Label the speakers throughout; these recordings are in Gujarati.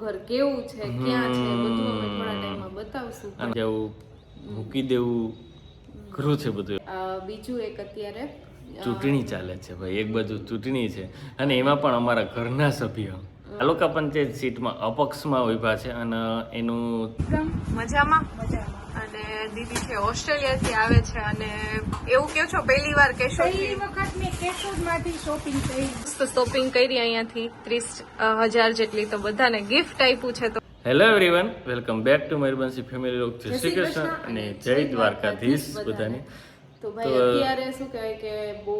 Speaker 1: ઘર કેવું છે, ક્યાં છે, બધું અમે થોડા ટાઈમમાં બતાવશું.
Speaker 2: અને જેવું મૂકી દેવું ઘરું છે બધું.
Speaker 1: બીજું એક અત્યારે
Speaker 2: ચૂંટણી ચાલે છે ભાઈ, એક બાજુ ચૂંટણી છે અને એમાં પણ અમારા ઘરના સભ્યો તાલુકા પંચાયત સીટમાં અપક્ષમાં ઉભા છે અને એનું
Speaker 1: મજામાં અને દીદી છે ઓસ્ટ્રેલિયાથી આવે છે અને એવું કહો છો પહેલી વાર
Speaker 3: પહેલી વખત મેં કેશોદમાંથી શોપિંગ કરી.
Speaker 1: શોપિંગ કરી અહીંયાથી 30,000 જેટલી, તો બધાને ગિફ્ટ આપ્યું છે. તો
Speaker 2: hello everyone, welcome back to Mayurbhanshi family vlog. જય શ્રી કૃષ્ણ અને જય દ્વારકાધીશ બધાને.
Speaker 1: તો ભાઈ અત્યારે શું કહેવાય કે બહુ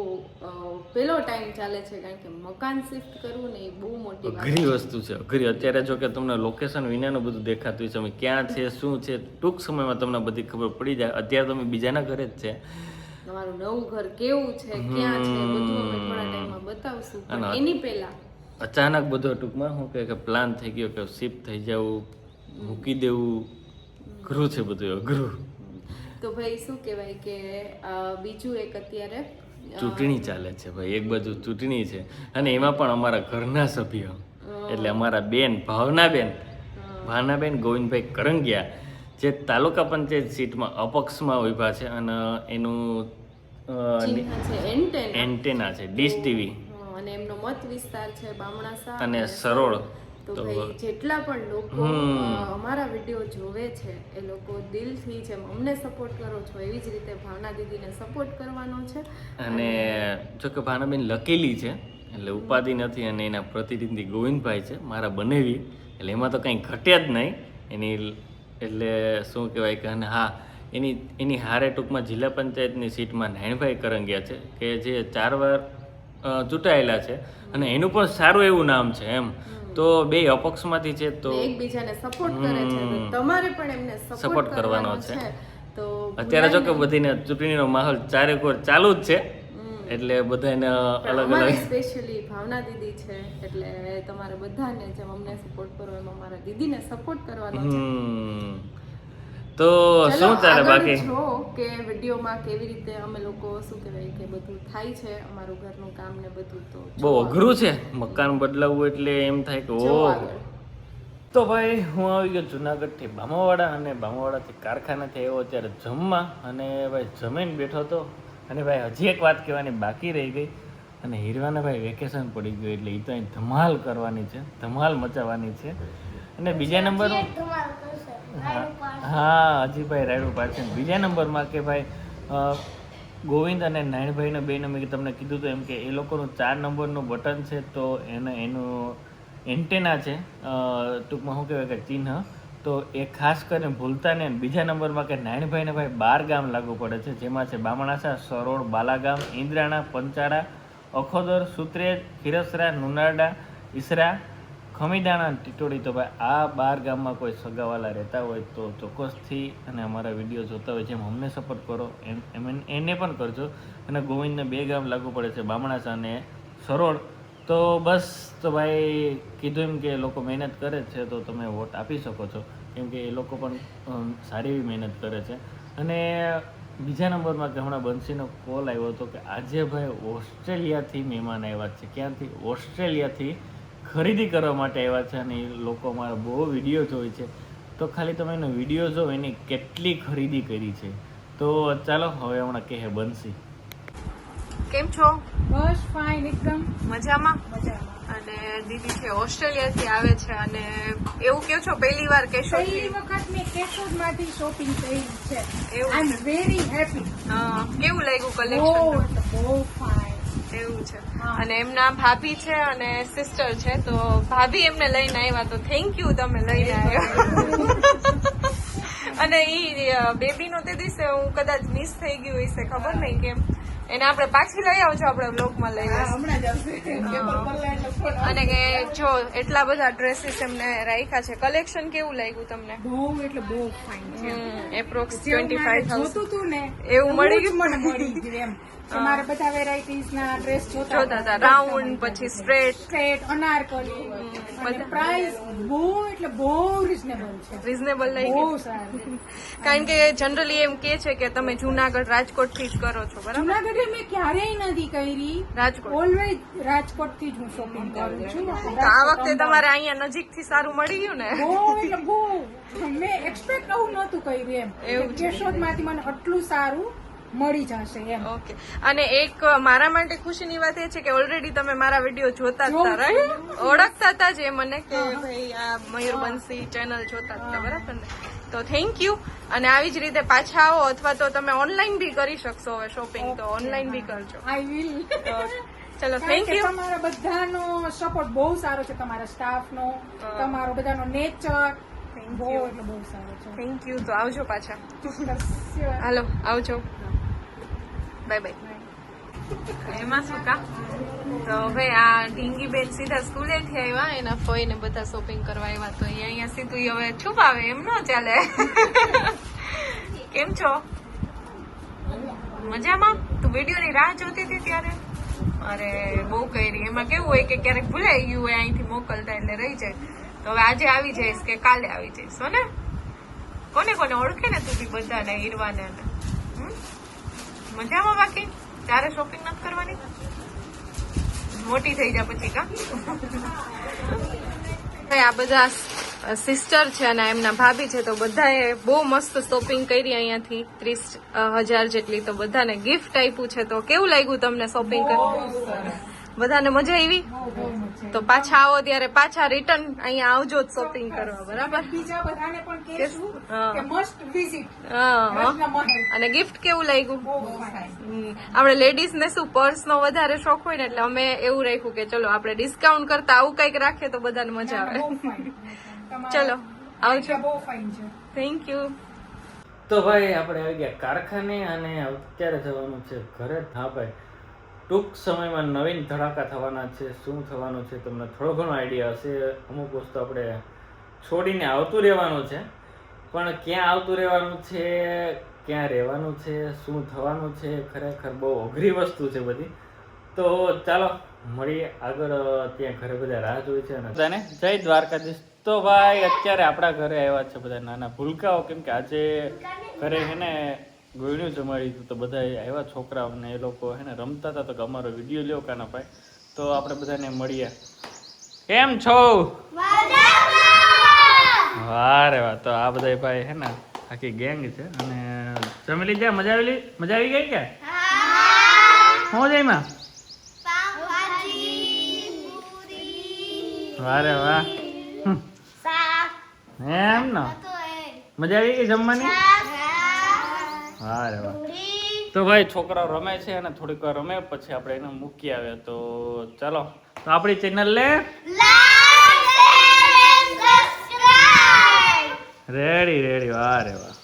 Speaker 1: પેલો ટાઈમ ચાલે છે, કારણ કે મકાન શિફ્ટ કરવું ને એ બહુ મોટી
Speaker 2: અઘરી વસ્તુ છે, અઘરી. અત્યારે જો કે તમને લોકેશન વિનાનું બધું દેખાતું છે, અમે ક્યાં છે શું છે ટૂંક સમયમાં તમને બધી ખબર પડી જાય. અત્યારે તમે બીજાના ઘરે જ છે.
Speaker 1: તમારું નવું ઘર કેવું છે, ક્યાં છે, બધું અમે થોડા ટાઈમમાં બતાવશું. પણ એની પહેલા
Speaker 2: અચાનક બધો ટૂંકમાં શું કે પ્લાન થઈ ગયો કે શિફ્ટ થઈ જવું, મૂકી દેવું ઘરું છે બધું અઘરું.
Speaker 1: તો ભાઈ શું કહેવાય કે બીજું એક અત્યારે
Speaker 2: ચૂંટણી ચાલે છે ભાઈ, એક બાજુ ચૂંટણી છે અને એમાં પણ અમારા ઘરના સભ્યો એટલે અમારા બેન ભાવનાબેન ગોવિંદભાઈ કરંગિયા જે તાલુકા પંચાયત સીટમાં અપક્ષમાં ઉભા છે અને એનું એન્ટેના છે ડીશ ટીવી
Speaker 1: અને એમનો મત વિસ્તાર છે બામણાસા
Speaker 2: અને સરોળ.
Speaker 1: તો ભાઈ જેટલા પણ લોકો અમારા વિડીયો જોવે છે એ લોકો દિલથી જેમ અમને સપોર્ટ કરો છો એવી જ રીતે ભાવના દીદીને સપોર્ટ કરવાનો છે.
Speaker 2: અને જો કે ભાવનાબેન લકેલી છે એટલે ઉપાધિ નથી અને એના પ્રતિનિધિ ગોવિંદભાઈ છે મારા બનેવી, એટલે એમાં તો કંઈ ઘટ્યા જ નહીં એની. એટલે શું કહેવાય કે અને હા એની હારે ટૂંકમાં જિલ્લા પંચાયતની સીટમાં નાયણભાઈ કરંગિયા છે કે જે 4 વાર ચૂંટાયેલા છે અને એનું પણ સારું એવું નામ છે એમ. તો બે અપક્ષમાંથી છે તો
Speaker 1: એકબીજાને સપોર્ટ કરે છે, તો તમારે પણ એમને સપોર્ટ કરવાનો છે. તો
Speaker 2: અત્યારે જો કે બધીને ચૂંટણીનો માહોલ ચારેકોર ચાલુ જ છે એટલે બધાને અલગ અલગ.
Speaker 1: સ્પેશિયલી ભાવના દીદી છે એટલે તમારે બધાને જેમ અમને સપોર્ટ કરો એમ અમારા દીદીને સપોર્ટ કરવાનો છે.
Speaker 2: તો શું ચાલે બાકી
Speaker 1: જો કે વિડીયોમાં કેવી રીતે અમે લોકો શું કહેવાય કે બધું થાય છે અમારું ઘરનું કામ ને બધું. તો
Speaker 2: બહુ અઘરું છે મકાન બદલાવવું એટલે એમ થાય કે ઓ. તો ભાઈ હું આવી ગયો જુનાગઢથી બામાવાડા અને બામાવાડાથી કારખાનાથી આવ્યો અત્યારે જમવા અને ભાઈ જમીન બેઠો હતો. અને ભાઈ હજી એક વાત કહેવાની બાકી રહી ગઈ અને હીરવાને ભાઈ વેકેશન પડી ગયું એટલે એ તો અહીં ધમાલ કરવાની છે, ધમાલ મચાવવાની છે. અને બીજા નંબર હા હજી ભાઈ રાયડું પાડશે. બીજા નંબરમાં કે ભાઈ ગોવિંદ અને નાયણભાઈને બેને મેં તમને કીધું હતું એમ કે એ લોકોનું 4 નંબરનું બટન છે તો એનું એન્ટેના છે ટૂંકમાં શું કહેવાય કે ચિહ્ન, તો એ ખાસ કરીને ભૂલતા નહીં. બીજા નંબરમાં કે નાયણભાઈને ભાઈ 12 ગામ લાગુ પડે છે, જેમાં છે બામણાસા, સરોળ, બાલાગામ, ઇન્દ્રાણા, પંચાળા, અખોદર, સુત્રેજ, ખીરસરા, નુનારડા, ઈસરા, ખમીદાણા, ટીટોડી. તો ભાઈ આ 12 ગામમાં કોઈ સગાવાલા રહેતા હોય તો ચોક્કસથી અને અમારા વિડીયો જોતા હોય જેમ અમને સપોર્ટ કરો એમ એને પણ કરજો. અને ગોવિંદને 2 ગામ લાગુ પડે છે, બામણાસા અને સરોળ. તો બસ તો ભાઈ કીધું એમ કે લોકો મહેનત કરે છે તો તમે વોટ આપી શકો છો, કેમ કે એ લોકો પણ સારી એવી મહેનત કરે છે. અને બીજા નંબરમાં કે હમણાં બંસીનો કોલ આવ્યો હતો કે આજે ભાઈ ઓસ્ટ્રેલિયાથી મહેમાન આવ્યા છે. ક્યાંથી? ઓસ્ટ્રેલિયાથી ખરીદી કરવા માટે આવ્યા છે અને એ લોકો અમારા બહુ વિડીયો જોઈ છે. તો ખાલી તમે એનો વિડીયો જો એની કેટલી ખરીદી કરી છે. તો ચાલો હવે હમણાં કહે બંસી.
Speaker 1: કેમ છો?
Speaker 3: બસ ફાઇન, એકદમ
Speaker 1: મજામાં. અને દીદી છે ઓસ્ટ્રેલિયાથી આવે છે અને એવું કહો છો પહેલી વાર
Speaker 3: પહેલી વખત મેં કેશોદમાંથી શોપિંગ કરી છે. આઈ એમ વેરી હેપી.
Speaker 1: કેવું લાગ્યું કલેક્શન?
Speaker 3: બહુ ફાઇન.
Speaker 1: એવું છે. અને એમના ભાભી છે અને સિસ્ટર છે, તો ભાભી એમને લઈને આવ્યા, તો થેન્ક યુ તમે લઈને આવ્યા. અને ઈ બેબીનો તે દિવસે હું કદાચ મિસ થઈ ગયું હશે, ખબર નહીં કેમ. એને આપણે પાછી લઈ આવજો, આપણે બ્લોગમાં લઈ લઈશું. અને કે જો એટલા બધા ડ્રેસીસ એમને રાખ્યા છે. કલેક્શન કેવું લાગ્યું તમને?
Speaker 3: બહુ એટલે બહુ ફાઇન છે.
Speaker 1: એપ્રોક્સ 25,000
Speaker 3: જોતું તું ને
Speaker 1: એવું મળી ગયું
Speaker 3: મને, મળી ગયું એમ. તમારે બધા વેરાયટીઝ ના ડ્રેસ
Speaker 1: જોતા હતા, રાઉન્ડ પછી સ્ટ્રેટ
Speaker 3: અનારકલી, પ્રાઇસ બહુ એટલે એટલે બહુ રિઝનેબલ છે,
Speaker 1: રીઝનેબલ લઈ
Speaker 3: બહુ
Speaker 1: ગયું
Speaker 3: સારું.
Speaker 1: કારણ કે જનરલી એમ કે છે કે તમે જુનાગઢ રાજકોટ થી જ કરો છો બરાબર
Speaker 3: જુનાગઢે મેં ક્યારેય નથી કરી,
Speaker 1: રાજકોટ
Speaker 3: ઓલવેઝ રાજકોટ થી જ હું શોપિંગ કરું છું.
Speaker 1: તો આ વખતે તમારે અહીંયા નજીક થી સારું મળી ગયું ને
Speaker 3: બહુ એટલે બહુ મેં એક્સપેક્ટ આવું નહોતું કર્યું એમ
Speaker 1: એવું છે.
Speaker 3: કેશોદ માંથી મને આટલું સારું મળી જશે એમ.
Speaker 1: ઓકે અને એક મારા માટે ખુશીની વાત એ છે કે ઓલરેડી તમે મારા વિડીયો જોતા જ હતા right? ઓળખતા હતા જ એ મને કે ભાઈ આ મયુરબંશી ચેનલ જોતા જ હતા બરાબર ને તો થેન્ક યુ અને આવી જ રીતે પાછા આવો અથવા તો તમે ઓનલાઈન બી કરી શકશો હવે શોપિંગ તો ઓનલાઈન બી કરજો
Speaker 3: આઈ વિલ.
Speaker 1: ચલો થેન્ક યુ
Speaker 3: તમારા બધાનો સપોર્ટ બહુ સારો છે, તમારા સ્ટાફનો, તમારો બધાનો નેચર બહુ એટલે બહુ સારો છે.
Speaker 1: થેન્ક યુ તો આવજો પાછા
Speaker 3: ચોક્કસ.
Speaker 1: હાલો આવજો બાય બાય એમાં શું કા તો ભાઈ આ ઢીંગી બેન સીધા સ્કૂલેથી આવ્યા એના ફઈને બધા શોપિંગ કરવા આવ્યા તો એ અહીંયા સીધું હવે છુપાવે એમ ન ચાલે કેમ છો મજામાં તું વિડીયોની રાહ જોતી હતી ત્યારે અરે બહુ કરી એમાં કેવું હોય કે ક્યારેક ભૂલાઈ ગયું હોય અહીંથી મોકલતા એટલે રહી જાય તો હવે આજે આવી જઈશ કે કાલે આવી જઈશ હો ને કોને કોને ઓળખે ને તું બી બધાને હીરવાને ને મજામાં બાકી તારે શોપિંગ નથી કરવાની મોટી થઈ જા પછી કા આ બધા સિસ્ટર છે અને એમના ભાભી છે તો બધાએ બહુ મસ્ત શોપિંગ કરી અહીંયાથી 30,000 જેટલી તો બધાને ગિફ્ટ આપ્યું છે તો કેવું લાગ્યું તમને શોપિંગ કરી બધાને મજા આવી તો પાછા આવો ત્યારે પાછા રિટર્ન અહીંયા આવજો જ શોપિંગ કરવા બરાબર
Speaker 3: બીજા બધાને પણ કહેશું કે મસ્ટ વિઝિટ
Speaker 1: હા અને ગિફ્ટ કેવું લાગ્યું આપણે લેડીઝ ને શું પર્સ નો વધારે શોખ હોય ને એટલે અમે એવું રાખ્યું કે ચલો આપણે ડિસ્કાઉન્ટ કરતા આવું કઈક રાખીએ તો બધાને મજા આવે ચલો આવજો
Speaker 3: બહુ ફાઇન છે.
Speaker 1: થેન્ક યુ
Speaker 2: તો ભાઈ આપણે આવી ગયા કારખાને અને અત્યારે જવાનું છે ઘરે. હા ભાઈ ટૂંક સમયમાં નવીન ધડાકા થવાના છે. શું થવાનું છે તમને થોડો ઘણો આઈડિયા હશે. અમુક વસ્તુ આપણે છોડીને આવતું રહેવાનું છે પણ ક્યાં આવતું રહેવાનું છે ક્યાં રહેવાનું છે શું થવાનું છે ખરેખર બહુ અઘરી વસ્તુ છે બધી. તો ચાલો મળીએ આગળ. ત્યાં ઘરે બધા રાહ જોઈ છે અને બધાને જય દ્વારકાધીશ. તો ભાઈ અત્યારે આપણા ઘરે આવ્યા છે બધા નાના ભૂલકાઓ કેમ કે આજે ઘરે છે ને ગોળ્યું જમાડી હતું તો બધા આવ્યા છોકરાઓને એ લોકો હે ને રમતા હતા તો કે અમારો વિડીયો લ્યો કાના ભાઈ તો આપણે બધાને મળીએ. કેમ છો? વાહ રે વાહ. તો આ બધા ભાઈ હે ને આખી ગેંગ છે અને જમી લીધા? મજા આવી ગઈ કે હું જઈમાં? વાહ રે વાહ. એમ ને મજા આવી ગઈ જમવાની? વાહ રે વાહ. તો ભાઈ છોકરાઓ રમે છે અને થોડીક વાર રમે પછી આપણે એને મૂકી આવે તો ચાલો તો આપણી ચેનલ લે રેડી. વાહ રે વાહ.